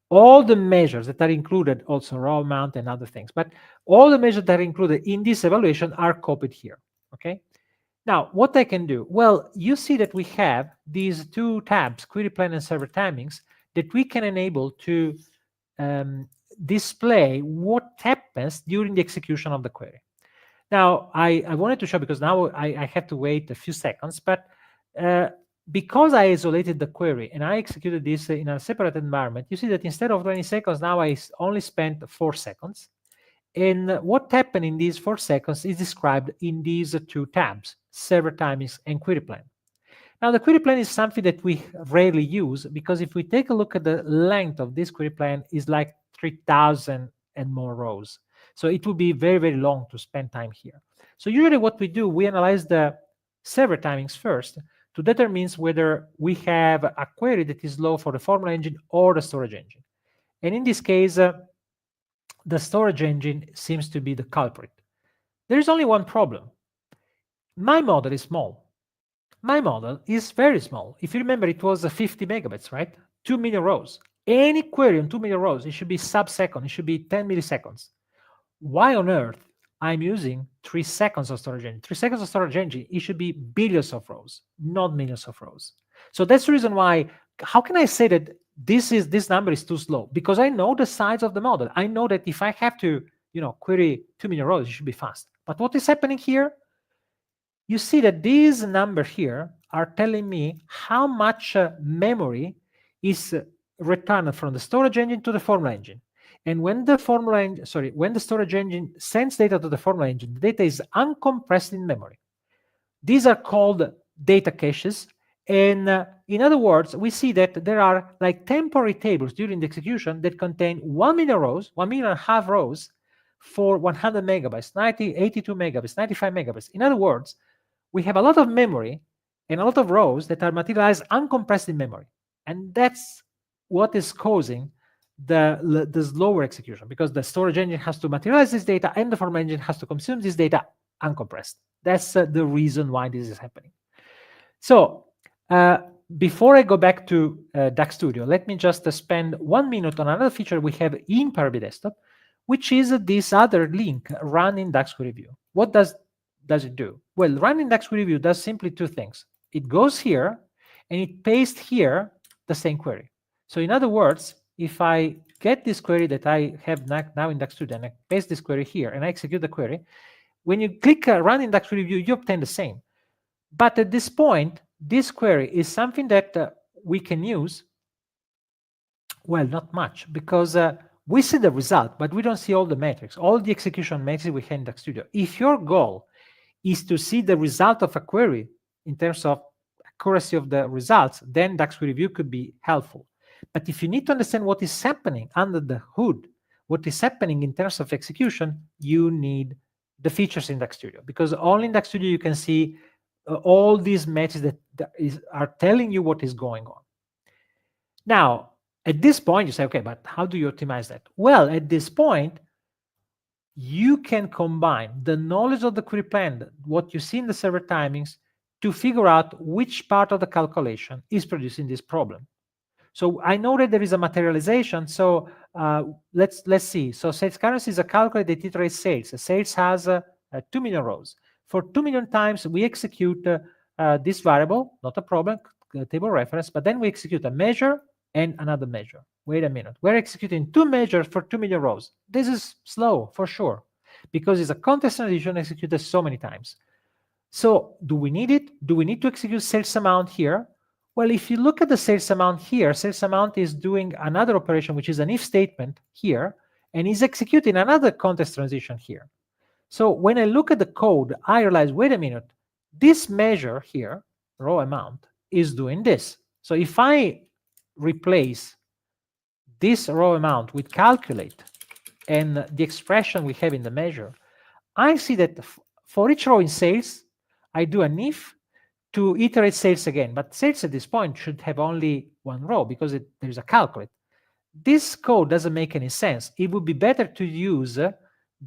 all the measures that are included, also raw amount and other things, but all the measures that are included in this evaluation are copied here, okay? Now, what I can do? Well, you see that we have these two tabs, query plan and server timings, that we can enable to display what happens during the execution of the query. Now, I wanted to show, because now I have to wait a few seconds, but because I isolated the query and I executed this in a separate environment, you see that instead of 20 seconds, now I only spent 4 seconds. And what happened in these 4 seconds is described in these two tabs, server timings and query plan. Now, the query plan is something that we rarely use, because if we take a look at the length of this query plan, is like 3,000 and more rows. So it will be very, very long to spend time here. So usually what we do, we analyze the server timings first to determine whether we have a query that is low for the formula engine or the storage engine. And in this case, the storage engine seems to be the culprit. There is only one problem. My model is small. My model is very small. If you remember, it was 50 megabytes, right? 2 million rows. Any query on 2 million rows, it should be sub-second. It should be 10 milliseconds. Why on earth I'm using 3 seconds of storage engine? 3 seconds of storage engine, it should be billions of rows, not millions of rows. So that's the reason why, how can I say that this number is too slow? Because I know the size of the model. I know that if I have to, query 2 million rows, it should be fast. But what is happening here? You see that these numbers here are telling me how much memory is returned from the storage engine to the formula engine. And when the storage engine sends data to the formula engine, the data is uncompressed in memory. These are called data caches. And in other words, we see that there are like temporary tables during the execution that contain 1 million rows, 1.5 million rows for 100 megabytes, 82 megabytes, 95 megabytes. In other words, we have a lot of memory and a lot of rows that are materialized uncompressed in memory. And that's what is causing the slower execution, because the storage engine has to materialize this data and the formula engine has to consume this data uncompressed. That's the reason why this is happening. So before I go back to DAX Studio, let me just spend 1 minute on another feature we have in Power BI Desktop, which is this other link, Run in DAX Query View. What does it do? Well, Run in DAX Query View does simply two things. It goes here and it pastes here the same query. So in other words, if I get this query that I have now in DAX Studio and I paste this query here and I execute the query, when you click Run in DAX Query View, you obtain the same. But at this point, this query is something that we can use, well, not much, because we see the result, but we don't see all the metrics, all the execution metrics we have in DAX Studio. If your goal is to see the result of a query in terms of accuracy of the results, then DAX Query View could be helpful. But if you need to understand what is happening under the hood, what is happening in terms of execution, you need the features in DAX Studio, because only in DAX Studio you can see all these metrics that are telling you what is going on. Now, at this point, you say, okay, but how do you optimize that? Well, at this point, you can combine the knowledge of the query plan, what you see in the server timings, to figure out which part of the calculation is producing this problem. So I know that there is a materialization. So let's see. So sales currency is a calculate that iterates sales. Sales has 2 million rows. For 2 million times, we execute this variable, not a problem, table reference, but then we execute a measure and another measure. Wait a minute. We're executing 2 measures for 2 million rows. This is slow for sure, because it's a context transition executed so many times. So do we need it? Do we need to execute sales amount here? Well, if you look at the sales amount here, sales amount is doing another operation, which is an if statement here, and is executing another context transition here. So when I look at the code, I realize, wait a minute, this measure here, raw amount, is doing this. So if I replace this raw amount with calculate and the expression we have in the measure, I see that for each row in sales, I do an if to iterate sales again. But sales at this point should have only one row because there's a calculate. This code doesn't make any sense. It would be better to use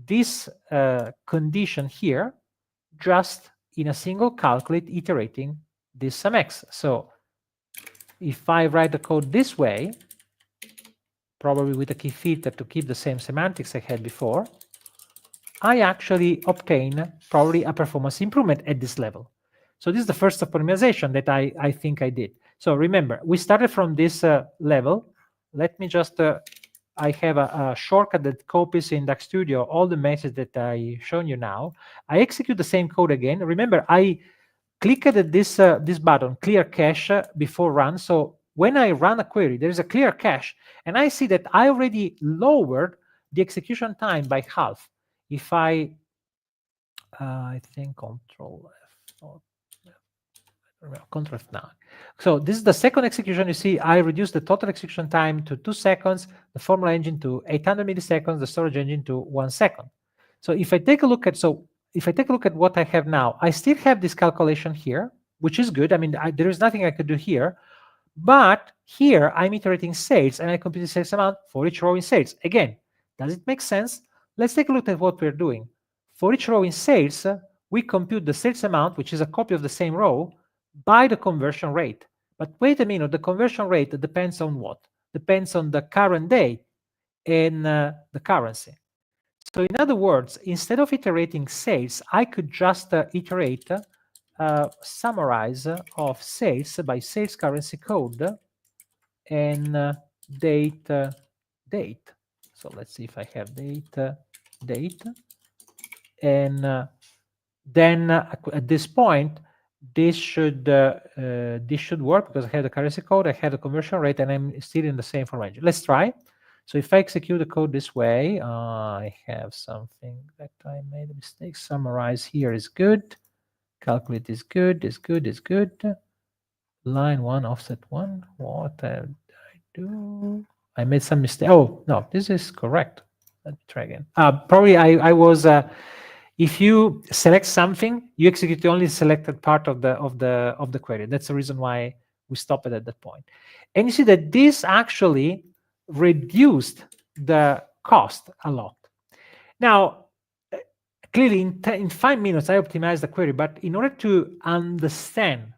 this condition here just in a single calculate iterating this sum x. So if I write the code this way, probably with a key filter to keep the same semantics I had before, I actually obtain probably a performance improvement at this level. So this is the first optimization that I think I did. So remember, we started from this level. Let me just, I have a shortcut that copies in DAX Studio all the messages that I shown you now. I execute the same code again. Remember, I clicked at this button, clear cache, before run. So when I run a query, there is a clear cache, and I see that I already lowered the execution time by half. If I think Control F, Control F9. So this is the second execution. You see, I reduced the total execution time to 2 seconds, the formula engine to 800 milliseconds, the storage engine to 1 second. So if I take a look at, what I have now, I still have this calculation here, which is good. I mean, there is nothing I could do here, but here I'm iterating sales and I compute the sales amount for each row in sales. Again, does it make sense? Let's take a look at what we're doing. For each row in sales, we compute the sales amount, which is a copy of the same row, by the conversion rate. But wait a minute, the conversion rate depends on what? Depends on the current day and the currency. So in other words, instead of iterating sales, I could just iterate summarize of sales by sales currency code and date. So let's see if I have date. And then at this point, this should work because I have the currency code, I have the conversion rate, and I'm still in the same range. Let's try. So if I execute the code this way, I have something that I made a mistake. Summarize here is good. Calculate is good. Is good. Line 1, offset 1. What did I do? I made some mistake. Oh no, this is correct. Let me try again. Probably I was. If you select something, you execute only the selected part of the query. That's the reason why We stopped it at that point. And you see that this actually reduced the cost a lot. Now, clearly in 5 minutes, I optimized the query, but in order to understand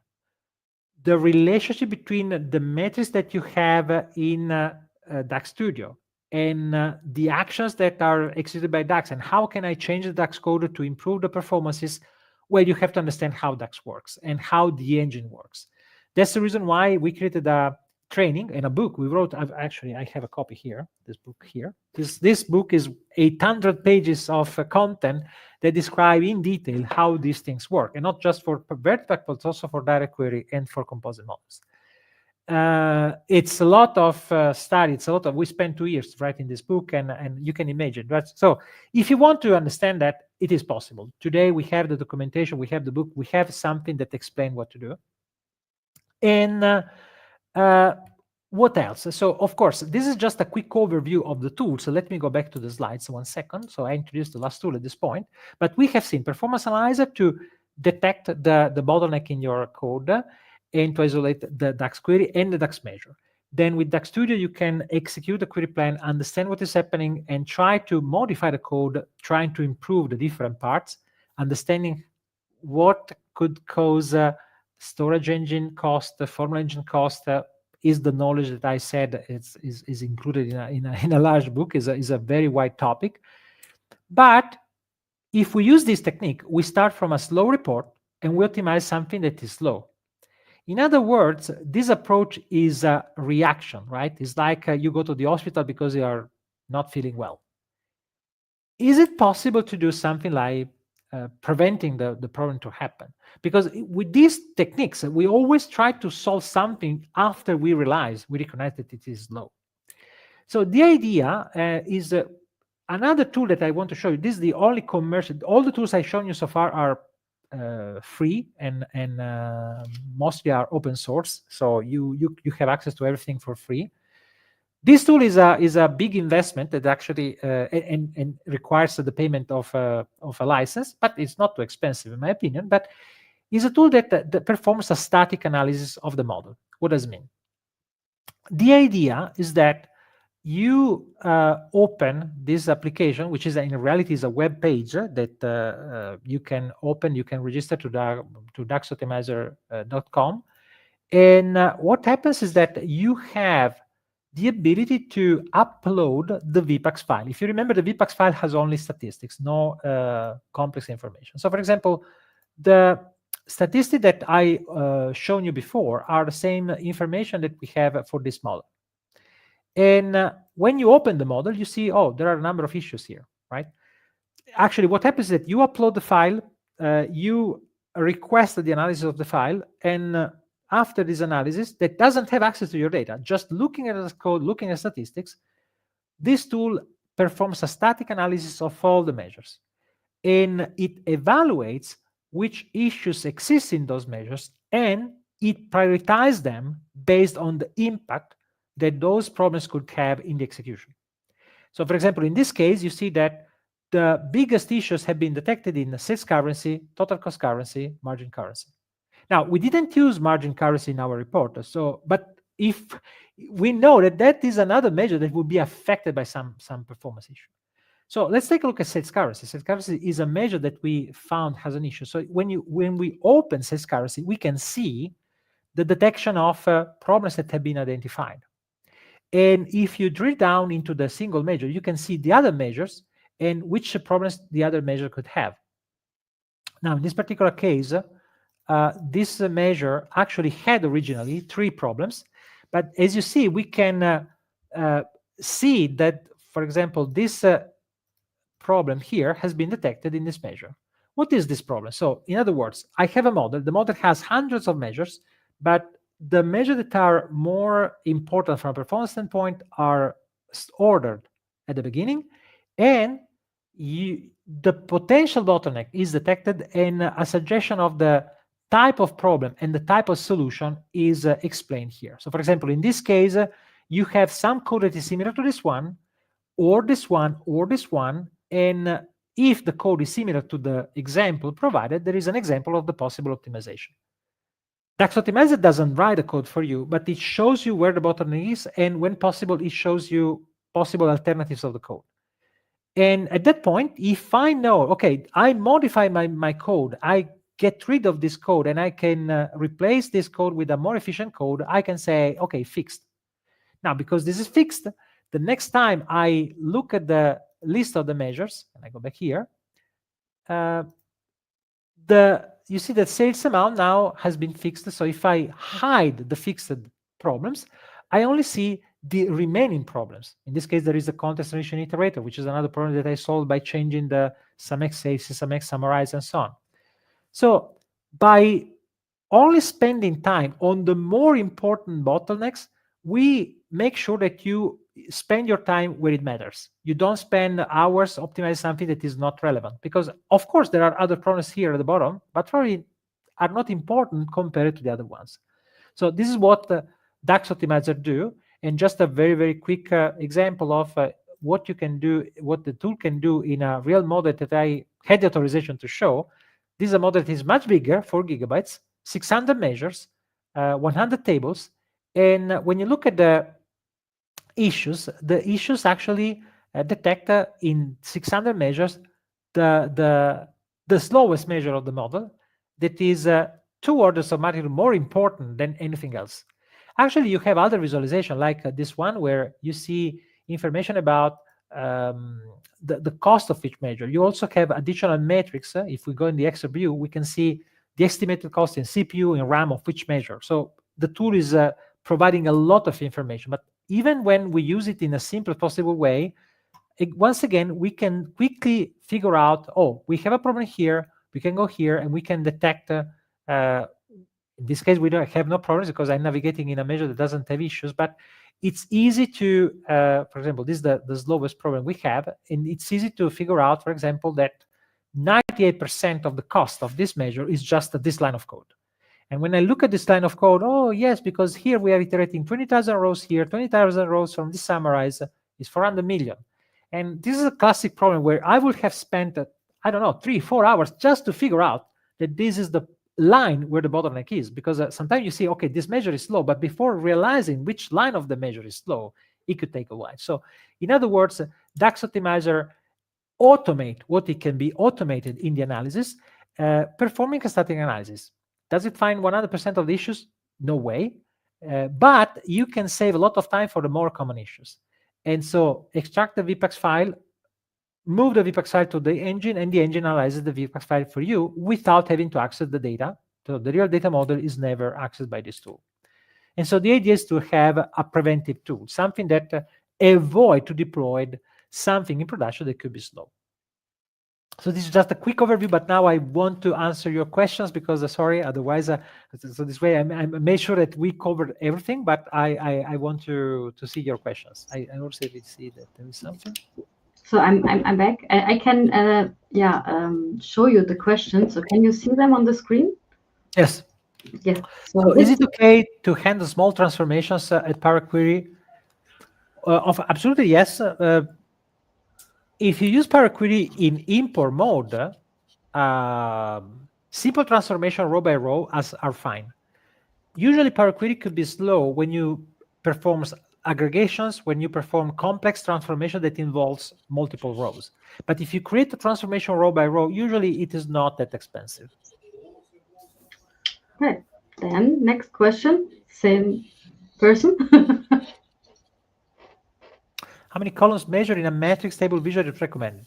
the relationship between the metrics that you have in DAX Studio and the actions that are executed by DAX, and how can I change the DAX code to improve the performances, well, you have to understand how DAX works and how the engine works. That's the reason why we created a training and a book we wrote. Actually, I have a copy here, this book here. This book is 800 pages of content that describe in detail how these things work, and not just for vertical, but also for direct query and for composite models. It's a lot of study. It's a lot of. We spent 2 years writing this book, and you can imagine. Right? So, if you want to understand that, it is possible. Today, we have the documentation, we have the book, we have something that explains what to do. And what else? So, of course, this is just a quick overview of the tool. So let me go back to the slides 1 second. So I introduced the last tool at this point, but we have seen performance analyzer to detect the bottleneck in your code and to isolate the DAX query and the DAX measure. Then with DAX Studio, you can execute the query plan, understand what is happening, and try to modify the code, trying to improve the different parts, understanding what could cause storage engine cost, formula engine cost, is the knowledge that I said is included in a large book, is a very wide topic. But if we use this technique, we start from a slow report and we optimize something that is slow. In other words, this approach is a reaction, right? It's like you go to the hospital because you are not feeling well. Is it possible to do something like preventing the problem to happen? Because with these techniques, we always try to solve something after we recognize that it is low. So the idea is another tool that I want to show you. This is the only commercial. All the tools I've shown you so far are free and mostly are open source. So you have access to everything for free. This tool is a big investment that actually and requires the payment of a license, but it's not too expensive in my opinion. But is a tool that performs a static analysis of the model. What does it mean? The idea is that you open this application, which is in reality is a web page that you can open. You can register to DAXoptimizer.com, and what happens is that you have the ability to upload the VPAX file. If you remember, the VPAX file has only statistics, no complex information. So, for example, the statistics that I shown you before are the same information that we have for this model. And when you open the model, you see, oh, there are a number of issues here, right? Actually, what happens is that you upload the file, you request the analysis of the file, and after this analysis that doesn't have access to your data, just looking at the code, looking at statistics, this tool performs a static analysis of all the measures. And it evaluates which issues exist in those measures, and it prioritizes them based on the impact that those problems could have in the execution. So, for example, in this case, you see that the biggest issues have been detected in sales currency, total cost currency, margin currency. Now, we didn't use margin currency in our report, but if we know that is another measure that would be affected by some performance issue. So let's take a look at sales currency. Sales currency is a measure that we found has an issue. So when we open sales currency, we can see the detection of problems that have been identified. And if you drill down into the single measure, you can see the other measures and which problems the other measure could have. Now, in this particular case, this measure actually had originally 3 problems, but as you see, we can see that, for example, this problem here has been detected in this measure. What is this problem? So, in other words, I have a model. The model has hundreds of measures, but the measures that are more important from a performance standpoint are ordered at the beginning, and the potential bottleneck is detected, and a suggestion of the type of problem and the type of solution is explained here. So, for example, in this case, you have some code that is similar to this one, or this one, or this one, and if the code is similar to the example provided, there is an example of the possible optimization. DAX Optimizer doesn't write the code for you, but it shows you where the bottleneck is, and when possible, it shows you possible alternatives of the code. And at that point, if I know, okay, I modify my code, I get rid of this code, and I can replace this code with a more efficient code, I can say, okay, fixed. Now, because this is fixed, the next time I look at the list of the measures, and I go back here, you see that sales amount now has been fixed. So if I hide the fixed problems, I only see the remaining problems. In this case, there is a context transition iterator, which is another problem that I solved by changing the SUMX sales, SUMX summarize, and so on. So by only spending time on the more important bottlenecks, we make sure that you spend your time where it matters. You don't spend hours optimizing something that is not relevant, because of course there are other problems here at the bottom, but probably are not important compared to the other ones. So this is what the DAX Optimizer do. And just a very, very quick example of what you can do, what the tool can do in a real model that I had the authorization to show. This is a model that is much bigger, 4 gigabytes, 600 measures, 100 tables. And when you look at the issues actually detect in 600 measures the slowest measure of the model that is 2 orders of magnitude more important than anything else. Actually, you have other visualization like this one where you see information about the cost of each measure. You also have additional metrics. If we go in the Excel view, we can see the estimated cost in CPU and RAM of each measure. So the tool is providing a lot of information. But even when we use it in a simplest possible way, once again, we can quickly figure out, oh, we have a problem here, we can go here, and we can detect, in this case, we don't have no problems because I'm navigating in a measure that doesn't have issues, but it's easy to, for example, this is the slowest problem we have, and it's easy to figure out, for example, that 98% of the cost of this measure is just this line of code. And when I look at this line of code, oh, yes, because here we are iterating 20,000 rows here, 20,000 rows from this summarize is 400 million. And this is a classic problem where I would have spent, I don't know, 3-4 hours just to figure out that this is the line where the bottleneck is. Because sometimes you see, okay, this measure is slow, but before realizing which line of the measure is slow, it could take a while. So in other words, DAX Optimizer automate what it can be automated in the analysis, performing a static analysis. Does it find 100% of the issues? No way. But you can save a lot of time for the more common issues. And so extract the VPAX file, move the VPAX file to the engine, and the engine analyzes the VPAX file for you without having to access the data. So the real data model is never accessed by this tool. And so the idea is to have a preventive tool, something that avoid to deploy something in production that could be slow. So this is just a quick overview, but now I want to answer your questions because, sorry, otherwise, so this way I made sure that we covered everything, but I want to see your questions. I also see that there is something. So I'm back. I can show you the questions. So can you see them on the screen? Yes. Yes. So is it okay to handle small transformations at Power Query? Absolutely yes. If you use Power Query in import mode, simple transformation row by row are fine. Usually Power Query could be slow when you perform aggregations, when you perform complex transformation that involves multiple rows. But if you create a transformation row by row, usually it is not that expensive. Okay, then next question, same person. How many columns measured in a matrix table visually is recommended?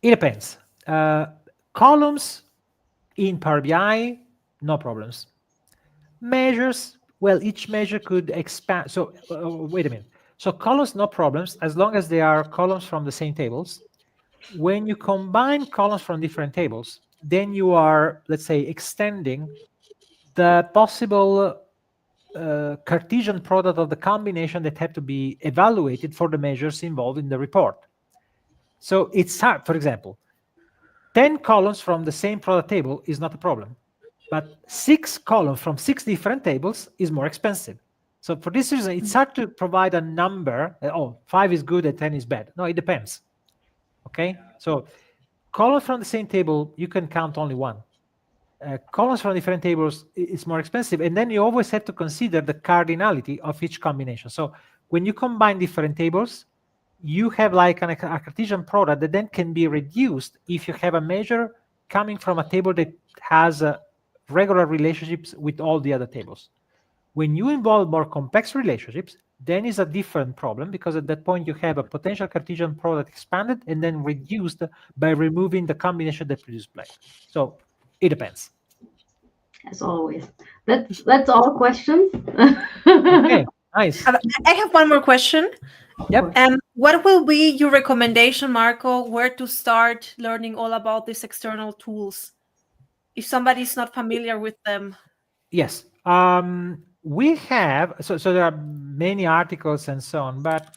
It depends. Columns in Power BI, no problems. Measures, well, each measure could expand. So wait a minute. So columns, no problems, as long as they are columns from the same tables. When you combine columns from different tables, then you are, let's say, extending the possible Cartesian product of the combination that had to be evaluated for the measures involved in the report. So it's hard, for example, 10 columns from the same product table is not a problem, but 6 columns from 6 different tables is more expensive. So for this reason, it's hard to provide a number, 5 is good and 10 is bad. No, it depends. Okay, so columns from the same table, you can count only one. columns from different tables is more expensive. And then you always have to consider the cardinality of each combination. So when you combine different tables, you have like a Cartesian product that then can be reduced if you have a measure coming from a table that has regular relationships with all the other tables. When you involve more complex relationships, then is a different problem, because at that point you have a potential Cartesian product expanded and then reduced by removing the combination that produces blank. So it depends. As always. That's all questions. Okay, nice. I have one more question. Yep. What will be your recommendation, Marco, where to start learning all about these external tools if somebody's not familiar with them? Yes. We have, so there are many articles and so on, but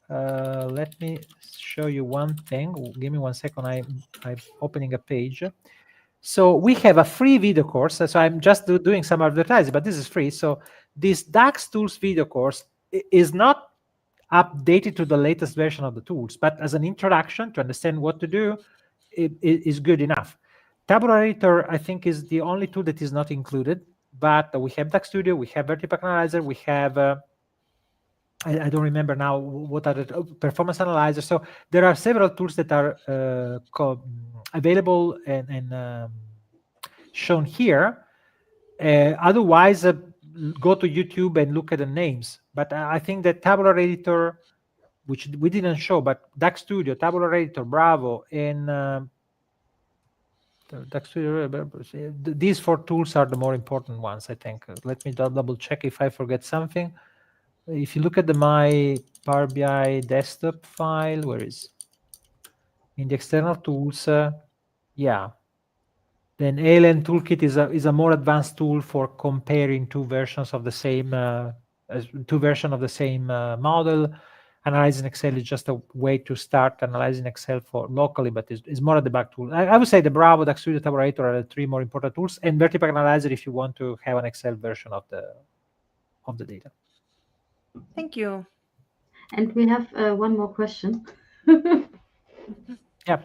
let me show you one thing. Give me 1 second. I'm opening a page. So we have a free video course. So I'm just doing some advertising, but this is free. So this DAX tools video course is not updated to the latest version of the tools, but as an introduction to understand what to do, it is good enough. Tabulator, I think, is the only tool that is not included, but we have DAX Studio, we have Vertipack Analyzer, we have, I don't remember now what are the performance analyzer. So there are several tools that are available and shown here. Otherwise, go to YouTube and look at the names. But I think that Tabular Editor, which we didn't show, but DAX Studio, Tabular Editor, Bravo, and DAX Studio, these 4 tools are the more important ones, I think. Let me double check if I forget something. If you look at my Power BI desktop file, where is in the external tools? Yeah. Then ALN Toolkit is a more advanced tool for comparing two versions of the same model. Analyzing Excel is just a way to start analyzing Excel for locally, but it's more a debug tool. I would say the Bravo, DAX Studio, Tabulator are the 3 more important tools, and Vertipack Analyzer if you want to have an Excel version of the data. Thank you. And we have one more question. Yeah.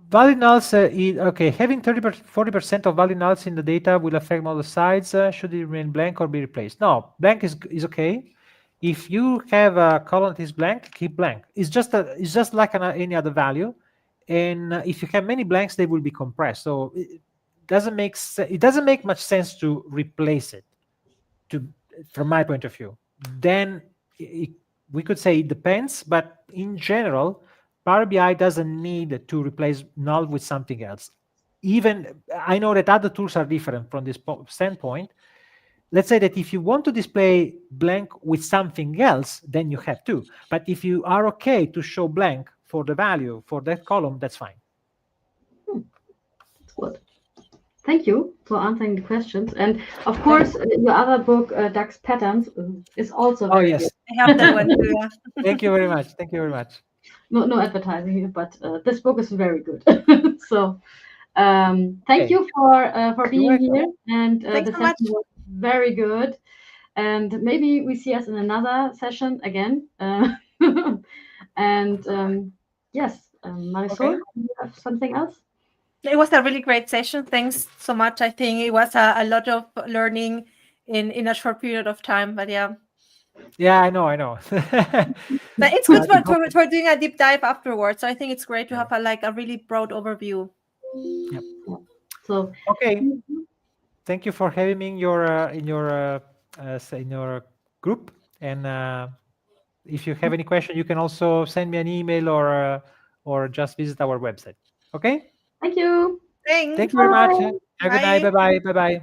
Valid nulls, okay, having 40% of valid nulls in the data will affect model size. Should it remain blank or be replaced? No, blank is okay. If you have a column that is blank, keep blank. It's just like any other value. And if you have many blanks, they will be compressed. So it doesn't make much sense to replace it, from my point of view. Then we could say it depends, but in general, Power BI doesn't need to replace null with something else. Even I know that other tools are different from this standpoint. Let's say that if you want to display blank with something else, then you have to. But if you are okay to show blank for the value for that column, that's fine. That's good. Thank you for answering the questions. And of course, your other book, DAX Patterns, is also very yes. good. I have that one too. Thank you very much. Thank you very much. No advertising here, but this book is very good. So thank you for being here. And the session was very good. And maybe we see us in another session again. And yes, Marisol, do you have something else? It was a really great session. Thanks so much. I think it was a lot of learning in a short period of time. But yeah. Yeah, I know. But it's good for doing a deep dive afterwards. So I think it's great to have a really broad overview. Yep. So okay. Thank you for having me in your group. And if you have any question, you can also send me an email or just visit our website. Okay. Thank you. Thanks. Thank you very much. Have a good night. Bye bye.